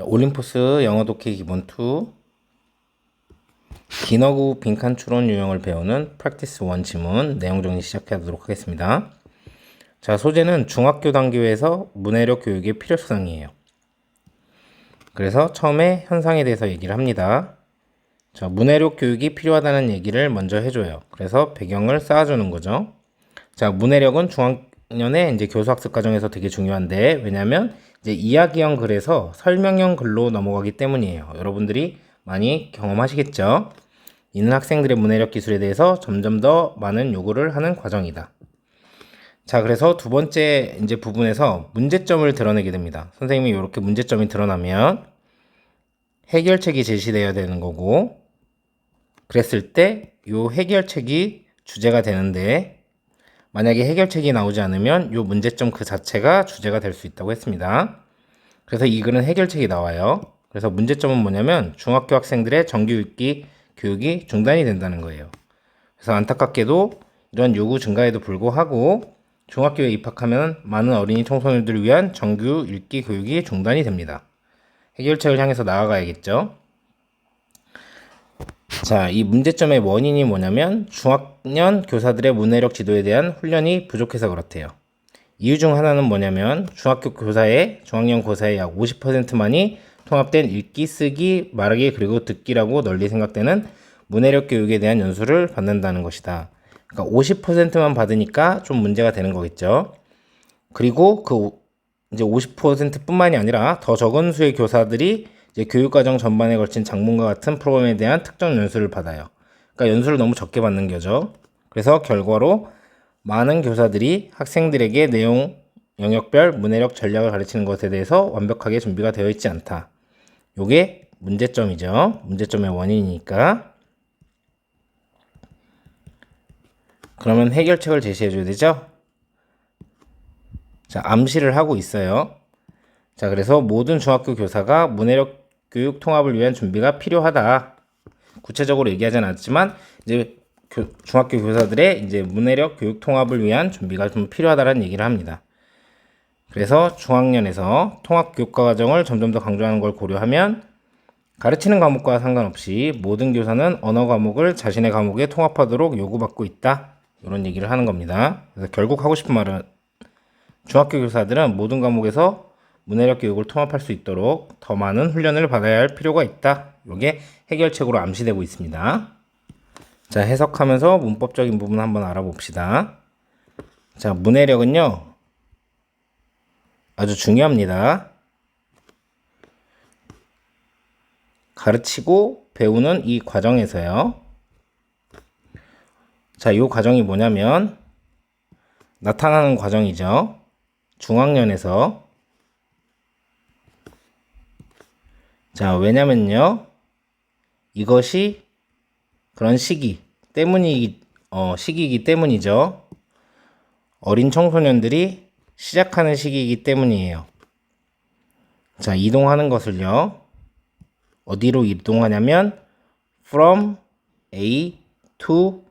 올림포스 영어 독해 기본 2 기너구 빈칸 추론 유형을 배우는 프랙티스 1 지문 내용 정리 시작하도록 하겠습니다. 자, 소재는 중학교 단계에서 문해력 교육의 필요성이에요. 그래서 처음에 현상에 대해서 얘기를 합니다. 자, 문해력 교육이 필요하다는 얘기를 먼저 해줘요. 그래서 배경을 쌓아주는 거죠. 자, 문해력은 중학년에 이제 교수학습 과정에서 되게 중요한데, 왜냐면 이제 이야기형 글에서 설명형 글로 넘어가기 때문이에요. 여러분들이 많이 경험하시겠죠? 이는 학생들의 문해력 기술에 대해서 점점 더 많은 요구를 하는 과정이다. 자, 그래서 두 번째 이제 부분에서 문제점을 드러내게 됩니다. 선생님이 이렇게 문제점이 드러나면 해결책이 제시되어야 되는 거고, 그랬을 때 이 해결책이 주제가 되는데, 만약에 해결책이 나오지 않으면 이 문제점 그 자체가 주제가 될 수 있다고 했습니다. 그래서 이 글은 해결책이 나와요. 그래서 문제점은 뭐냐면 중학교 학생들의 정규 읽기 교육이 중단이 된다는 거예요. 그래서 안타깝게도 이런 요구 증가에도 불구하고 중학교에 입학하면 많은 어린이 청소년들을 위한 정규 읽기 교육이 중단이 됩니다. 해결책을 향해서 나아가야겠죠. 자, 이 문제점의 원인이 뭐냐면 중학년 교사들의 문해력 지도에 대한 훈련이 부족해서 그렇대요. 이유 중 하나는 뭐냐면 중학년 고사의 약 50%만이 통합된 읽기, 쓰기, 말하기, 그리고 듣기라고 널리 생각되는 문해력 교육에 대한 연수를 받는다는 것이다. 그러니까 50%만 받으니까 좀 문제가 되는 거겠죠. 그리고 이제 50%뿐만이 아니라 더 적은 수의 교사들이 이제 교육과정 전반에 걸친 작문과 같은 프로그램에 대한 특정 연수를 받아요. 그러니까 연수를 너무 적게 받는 거죠. 그래서 결과로 많은 교사들이 학생들에게 내용 영역별 문해력 전략을 가르치는 것에 대해서 완벽하게 준비가 되어 있지 않다. 요게 문제점이죠. 문제점의 원인이니까. 그러면 해결책을 제시해 줘야 되죠. 자, 암시를 하고 있어요. 자, 그래서 모든 중학교 교사가 문해력 교육 통합을 위한 준비가 필요하다. 구체적으로 얘기하진 않았지만 이제 중학교 교사들의 이제 문해력 교육 통합을 위한 준비가 좀 필요하다는 얘기를 합니다. 그래서 중학년에서 통합 교육과 과정을 점점 더 강조하는 걸 고려하면 가르치는 과목과 상관없이 모든 교사는 언어 과목을 자신의 과목에 통합하도록 요구받고 있다. 이런 얘기를 하는 겁니다. 그래서 결국 하고 싶은 말은 중학교 교사들은 모든 과목에서 문해력 교육을 통합할 수 있도록 더 많은 훈련을 받아야 할 필요가 있다. 이게 해결책으로 암시되고 있습니다. 자, 해석하면서 문법적인 부분 한번 알아봅시다. 자, 문해력은요, 아주 중요합니다. 가르치고 배우는 이 과정에서요. 자, 이 과정이 뭐냐면 나타나는 과정이죠. 중학년에서. 자, 왜냐면요, 이것이 그런 시기이기 때문이죠. 어린 청소년들이 시작하는 시기이기 때문이에요. 자, 이동하는 것을요, 어디로 이동하냐면 from A to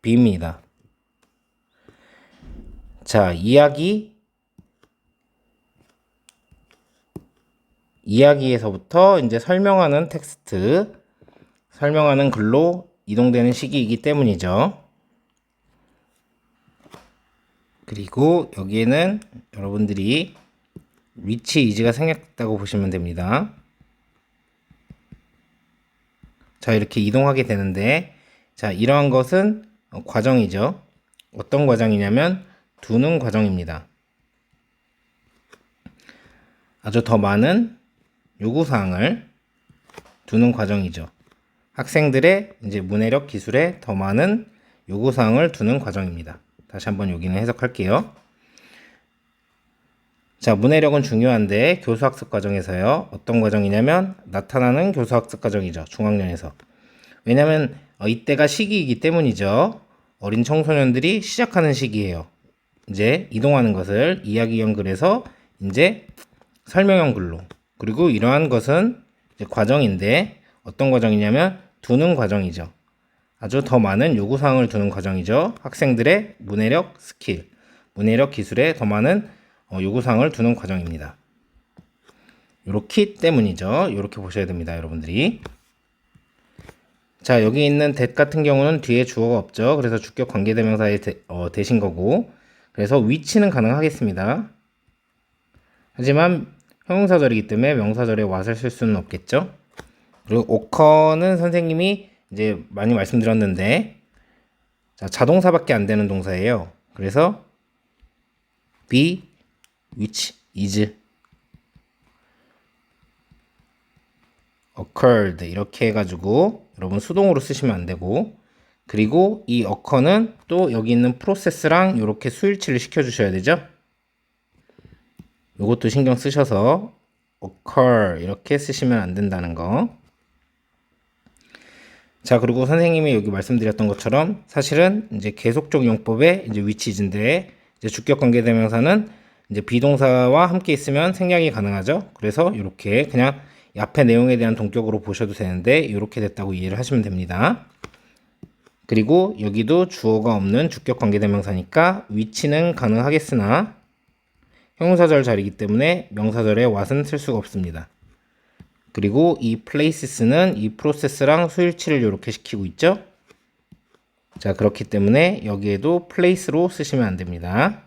B입니다. 자, 이야기에서부터 이제 설명하는 텍스트, 설명하는 글로 이동되는 시기이기 때문이죠. 그리고 여기에는 여러분들이 위치 이지가 생략됐다고 보시면 됩니다. 자, 이렇게 이동하게 되는데, 자, 이러한 것은 과정이죠. 어떤 과정이냐면 두는 과정입니다. 아주 더 많은 요구사항을 두는 과정이죠. 학생들의 이제 문해력 기술에 더 많은 요구사항을 두는 과정입니다. 다시 한번 여기는 해석할게요. 자, 문해력은 중요한데 교수학습 과정에서요. 어떤 과정이냐면 나타나는 교수학습 과정이죠. 중학년에서. 왜냐면 이때가 시기이기 때문이죠. 어린 청소년들이 시작하는 시기예요. 이제 이동하는 것을 이야기형 글에서 이제 설명형 글로. 그리고 이러한 것은 이제 과정인데 어떤 과정이냐면 두는 과정이죠. 아주 더 많은 요구사항을 두는 과정이죠. 학생들의 문해력 스킬, 문해력 기술에 더 많은 요구사항을 두는 과정입니다. 요렇기 때문이죠. 요렇게 보셔야 됩니다, 여러분들이. 자, 여기 있는 that 같은 경우는 뒤에 주어가 없죠. 그래서 주격 관계대명사의 대신 거고, 그래서 which는 가능하겠습니다. 하지만 형용사절이기 때문에 명사절에 what을 쓸 수는 없겠죠. 그리고 occur는 선생님이 이제 많이 말씀드렸는데, 자, 자동사밖에 안 되는 동사예요. 그래서 be, which, is, occurred 이렇게 해가지고 여러분 수동으로 쓰시면 안 되고, 그리고 이 occur는 또 여기 있는 프로세스랑 이렇게 수일치를 시켜 주셔야 되죠. 요것도 신경 쓰셔서 occur 이렇게 쓰시면 안 된다는 거. 자, 그리고 선생님이 여기 말씀드렸던 것처럼 사실은 이제 계속적 용법에 이제 which is인데, 이제 주격 관계대명사는 이제 비동사와 함께 있으면 생략이 가능하죠. 그래서 이렇게 그냥 앞에 내용에 대한 동격으로 보셔도 되는데 이렇게 됐다고 이해를 하시면 됩니다. 그리고 여기도 주어가 없는 주격 관계대명사니까 which는 가능하겠으나 형용사절 자리이기 때문에 명사절에 what은 쓸 수가 없습니다. 그리고 이 places는 이 프로세스랑 수일치를 이렇게 시키고 있죠. 자, 그렇기 때문에 여기에도 place로 쓰시면 안 됩니다.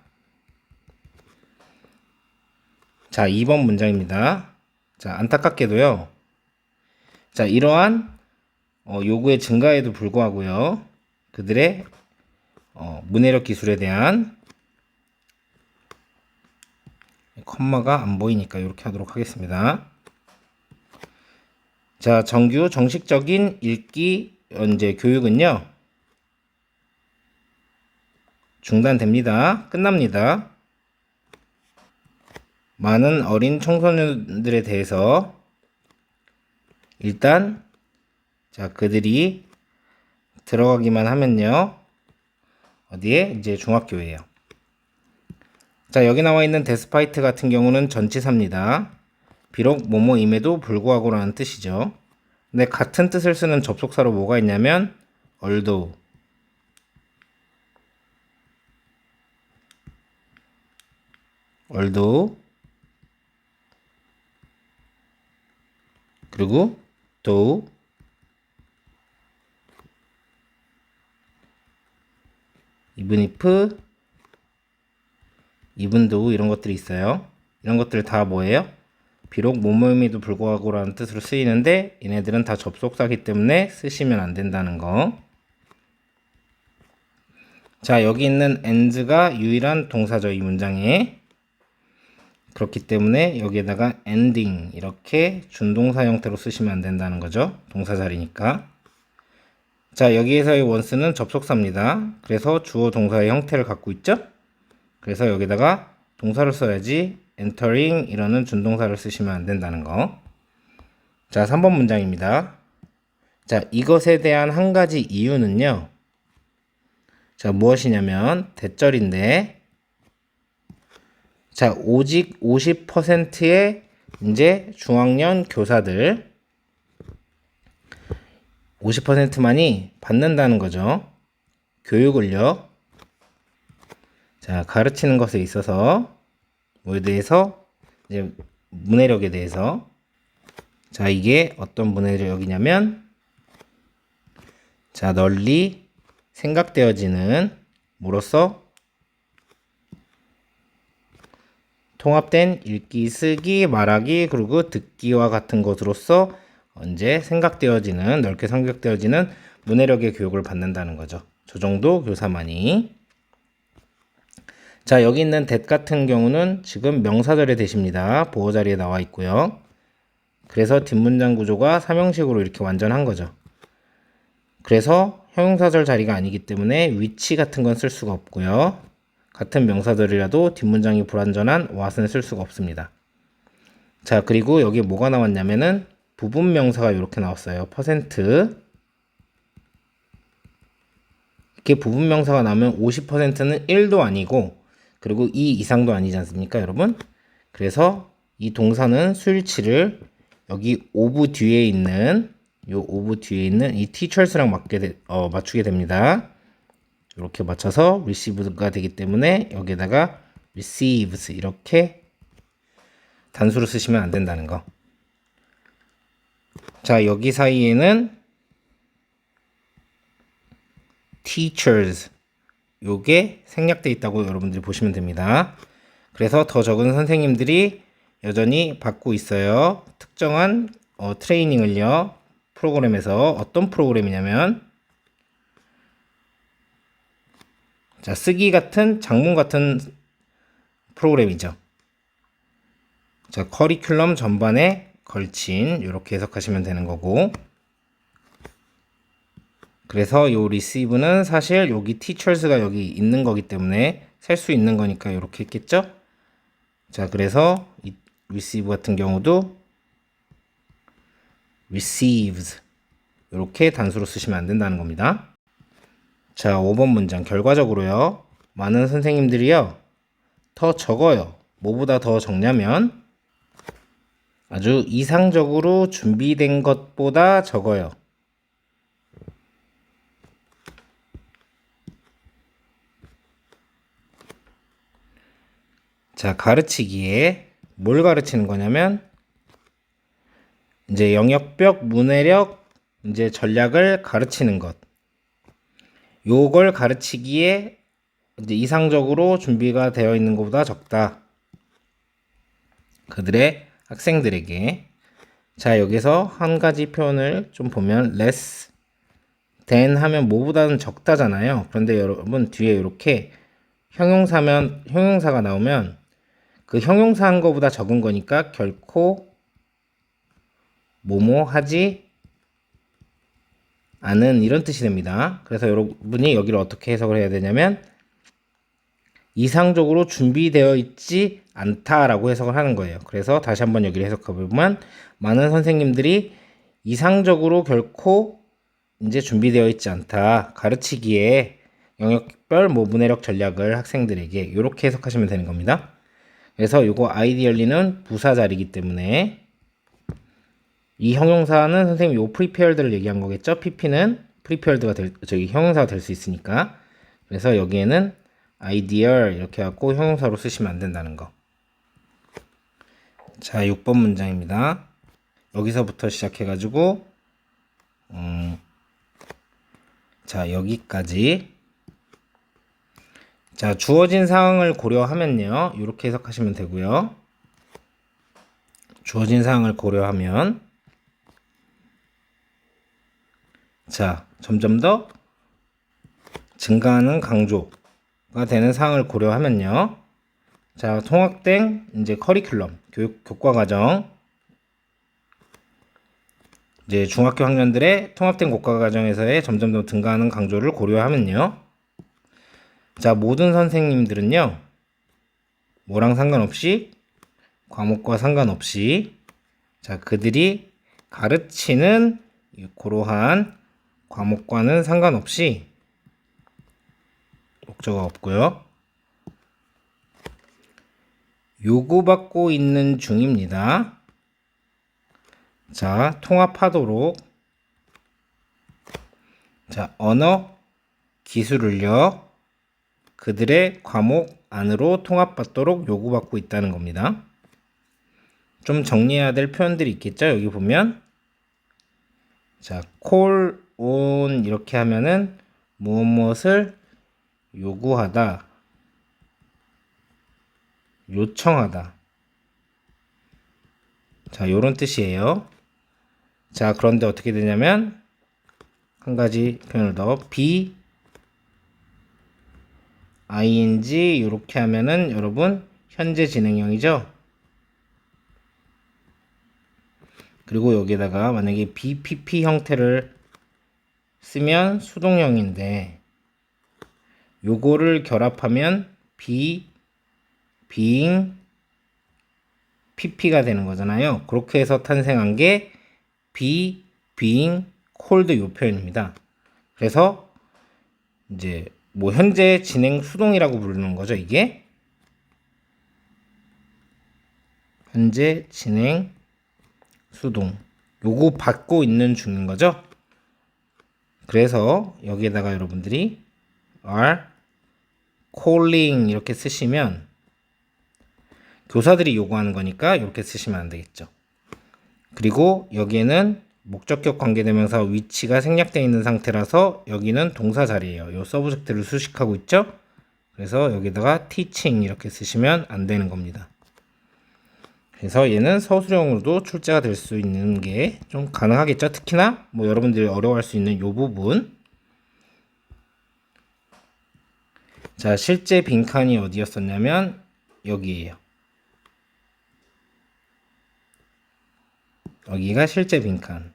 자, 2번 문장입니다. 자, 안타깝게도요. 자, 이러한 요구의 증가에도 불구하고요. 그들의 문해력 기술에 대한 컴마가 안 보이니까 이렇게 하도록 하겠습니다. 자, 정규 정식적인 읽기 이제 교육은요. 중단됩니다. 끝납니다. 많은 어린 청소년들에 대해서 일단 자, 그들이 들어가기만 하면요. 어디에? 이제 중학교예요. 자, 여기 나와 있는 despite 같은 경우는 전치사입니다. 비록 뭐뭐임에도 불구하고라는 뜻이죠. 근데 같은 뜻을 쓰는 접속사로 뭐가 있냐면 although, 그리고 though, even if, even though 이런 것들이 있어요. 이런 것들 다 뭐예요? 비록 뭐뭐임에도 불구하고라는 뜻으로 쓰이는데 얘네들은 다 접속사기 때문에 쓰시면 안 된다는 거. 자, 여기 있는 and가 유일한 동사죠, 이 문장에. 그렇기 때문에 여기에다가 ending 이렇게 준동사 형태로 쓰시면 안 된다는 거죠. 동사 자리니까. 자, 여기에서의 once는 접속사입니다. 그래서 주어 동사의 형태를 갖고 있죠. 그래서 여기다가 동사를 써야지 entering 이라는 준동사를 쓰시면 안 된다는 거. 자, 3번 문장입니다. 자, 이것에 대한 한 가지 이유는요. 자, 무엇이냐면 대절인데, 자, 오직 50%의 이제 중학년 교사들 50%만이 받는다는 거죠. 교육을요. 자, 가르치는 것에 있어서 뭐에 대해서 이제 문해력에 대해서. 자, 이게 어떤 문해력이냐면 자, 널리 생각되어지는 뭐로서 통합된 읽기, 쓰기, 말하기, 그리고 듣기와 같은 것으로서 이제 생각되어지는, 넓게 생각되어지는 문해력의 교육을 받는다는 거죠. 저 정도 교사만이. 자, 여기 있는 that 같은 경우는 지금 명사절의 대시입니다. 보호 자리에 나와 있고요. 그래서 뒷문장 구조가 삼형식으로 이렇게 완전한 거죠. 그래서 형용사절 자리가 아니기 때문에 which 같은 건 쓸 수가 없고요. 같은 명사절이라도 뒷문장이 불완전한 what은 쓸 수가 없습니다. 자, 그리고 여기 뭐가 나왔냐면은 부분 명사가 이렇게 나왔어요. 퍼센트. 이렇게 부분 명사가 나오면 50%는 1도 아니고 그리고 2 이상도 아니지 않습니까, 여러분? 그래서 이 동사는 수일치를 여기 of 뒤에 있는 이 teachers랑 맞추게 됩니다. 이렇게 맞춰서 receive가 되기 때문에 여기에다가 receives 이렇게 단수로 쓰시면 안 된다는 거. 자, 여기 사이에는 teachers 요게 생략되어 있다고 여러분들이 보시면 됩니다. 그래서 더 적은 선생님들이 여전히 받고 있어요. 특정한 트레이닝을요. 프로그램에서 어떤 프로그램이냐면 자, 쓰기 같은 장문 같은 프로그램이죠. 자, 커리큘럼 전반에 걸친 이렇게 해석하시면 되는 거고 그래서 요 receive는 사실 여기 teachers가 여기 있는 거기 때문에 셀 수 있는 거니까 이렇게 했겠죠? 자, 그래서 이 receive 같은 경우도 receives 이렇게 단수로 쓰시면 안 된다는 겁니다. 자, 5번 문장 결과적으로요. 많은 선생님들이요. 더 적어요. 뭐보다 더 적냐면 아주 이상적으로 준비된 것보다 적어요. 자, 가르치기에 뭘 가르치는 거냐면 이제 영역별 문해력 이제 전략을 가르치는 것. 요걸 가르치기에 이제 이상적으로 준비가 되어 있는 것보다 적다. 그들의 학생들에게. 자, 여기서 한 가지 표현을 좀 보면 less than 하면 뭐보다는 적다잖아요. 그런데 여러분 뒤에 이렇게 형용사가 나오면 그 형용사 한 거보다 적은 거니까 결코 뭐뭐 하지 않은 이런 뜻이 됩니다. 그래서 여러분이 여기를 어떻게 해석을 해야 되냐면 이상적으로 준비되어 있지 않다라고 해석을 하는 거예요. 그래서 다시 한번 여기를 해석해보면 많은 선생님들이 이상적으로 결코 이제 준비되어 있지 않다. 가르치기에 영역별 문해력 전략을 학생들에게 이렇게 해석하시면 되는 겁니다. 그래서 요거 아이디얼리는 부사 자리이기 때문에 이 형용사는 선생님이 요 prepared를 얘기한 거겠죠? pp는 prepared가 형용사가 될 수 있으니까. 그래서 여기에는 ideal 이렇게 갖고 형용사로 쓰시면 안 된다는 거. 자, 6번 문장입니다. 여기서부터 시작해가지고 자, 여기까지. 자, 주어진 상황을 고려하면요. 이렇게 해석하시면 되고요. 주어진 상황을 고려하면 자, 점점 더 증가하는 강조가 되는 상황을 고려하면요. 자, 통합된 이제 커리큘럼, 교과 과정. 이제 중학교 학년들의 통합된 교과 과정에서의 점점 더 증가하는 강조를 고려하면요. 자, 모든 선생님들은요. 뭐랑 상관없이 과목과 상관없이 자, 그들이 가르치는 그러한 과목과는 상관없이 목적어가 없고요. 요구받고 있는 중입니다. 자, 통합하도록 자, 언어 기술을요. 그들의 과목 안으로 통합받도록 요구받고 있다는 겁니다. 좀 정리해야 될 표현들이 있겠죠? 여기 보면 자, call on 이렇게 하면은 무엇을 요구하다, 요청하다. 자, 요런 뜻이에요. 자, 그런데 어떻게 되냐면 한 가지 표현을 더 be ing 이렇게 하면은 여러분 현재 진행형이죠. 그리고 여기에다가 만약에 BPP 형태를 쓰면 수동형인데 요거를 결합하면 being pp가 되는 거잖아요. 그렇게 해서 탄생한 게 being cold 요 표현입니다. 그래서 이제 뭐 현재 진행 수동이라고 부르는 거죠. 이게 현재 진행 수동 요거 받고 있는 중인 거죠. 그래서 여기에다가 여러분들이 are calling 이렇게 쓰시면 교사들이 요구하는 거니까 이렇게 쓰시면 안 되겠죠. 그리고 여기에는 목적격 관계대명사 위치가 생략되어 있는 상태라서 여기는 동사 자리예요. 요 서브젝트를 수식하고 있죠. 그래서 여기다가 teaching 이렇게 쓰시면 안 되는 겁니다. 그래서 얘는 서술형으로도 출제가 될 수 있는 게 좀 가능하겠죠. 특히나 뭐 여러분들이 어려워할 수 있는 요 부분. 자, 실제 빈칸이 어디였었냐면 여기에요. 여기가 실제 빈칸.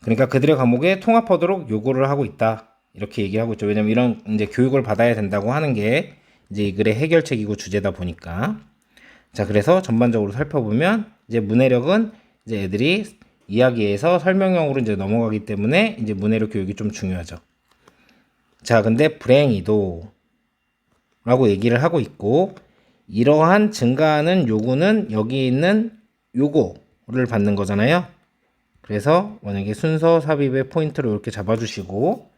그러니까 그들의 과목에 통합하도록 요구를 하고 있다. 이렇게 얘기하고 있죠. 왜냐면 이런 이제 교육을 받아야 된다고 하는 게 이제 이 글의 해결책이고 주제다 보니까. 자, 그래서 전반적으로 살펴보면 이제 문해력은 이제 애들이 이야기에서 설명형으로 이제 넘어가기 때문에 이제 문해력 교육이 좀 중요하죠. 자, 근데 불행히도 라고 얘기를 하고 있고, 이러한 증가하는 요구는 여기 있는 요거를 받는 거잖아요. 그래서 만약에 순서 삽입의 포인트를 이렇게 잡아주시고,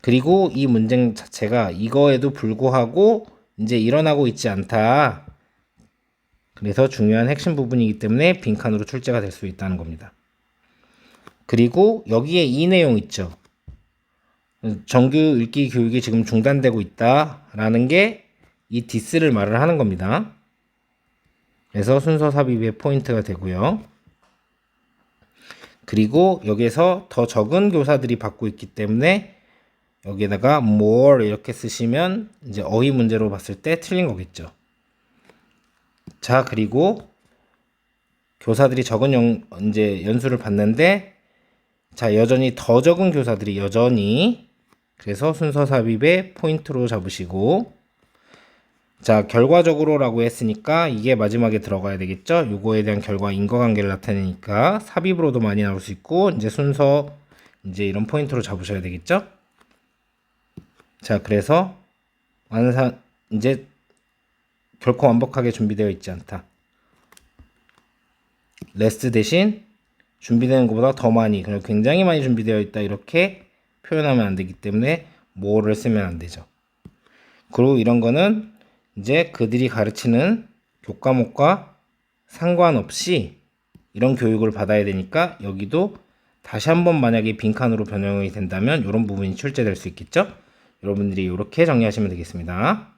그리고 이 문제 자체가 이거에도 불구하고 이제 일어나고 있지 않다. 그래서 중요한 핵심 부분이기 때문에 빈칸으로 출제가 될 수 있다는 겁니다. 그리고 여기에 이 내용 있죠. 정규 읽기 교육이 지금 중단되고 있다라는 게 이 디스를 말을 하는 겁니다. 그래서 순서 삽입의 포인트가 되고요. 그리고 여기에서 더 적은 교사들이 받고 있기 때문에 여기에다가 more 이렇게 쓰시면 이제 어휘 문제로 봤을 때 틀린 거겠죠. 자, 그리고 교사들이 적은 이제 연수를 받는데, 자, 여전히 더 적은 교사들이 여전히, 그래서 순서 삽입의 포인트로 잡으시고, 자, 결과적으로라고 했으니까 이게 마지막에 들어가야 되겠죠. 요거에 대한 결과 인과관계를 나타내니까 삽입으로도 많이 나올 수 있고, 이제 순서 이제 이런 포인트로 잡으셔야 되겠죠. 자, 그래서 이제 결코 완벽하게 준비되어 있지 않다. less 대신 준비되는 것보다 더 많이, 그리고 굉장히 많이 준비되어 있다, 이렇게 표현하면 안 되기 때문에 more를 쓰면 안 되죠. 그리고 이런 거는 이제 그들이 가르치는 교과목과 상관없이 이런 교육을 받아야 되니까 여기도 다시 한번 만약에 빈칸으로 변형이 된다면 이런 부분이 출제될 수 있겠죠. 여러분들이 이렇게 정리하시면 되겠습니다.